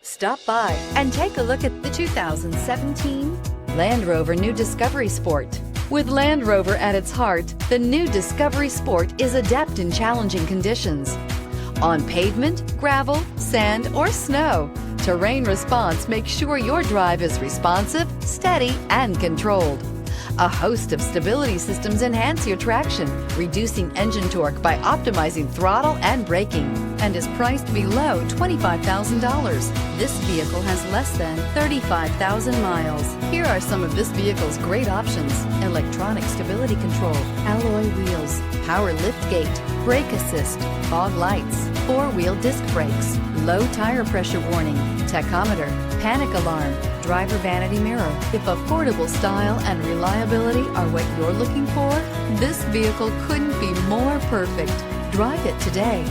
Stop by and take a look at the 2017 Land Rover New Discovery Sport. With Land Rover at its heart, the new Discovery Sport is adept in challenging conditions. On pavement, gravel, sand, or snow, terrain response makes sure your drive is responsive, steady, and controlled. A host of stability systems enhance your traction, reducing engine torque by optimizing throttle and braking, and is priced below $25,000. This vehicle has less than 35,000 miles. Here are some of this vehicle's great options: electronic stability control, alloy wheels, power liftgate, brake assist, fog lights, four-wheel disc brakes, low tire pressure warning, tachometer, panic alarm, driver vanity mirror. If affordable style and reliability are what you're looking for, this vehicle couldn't be more perfect. Drive it today.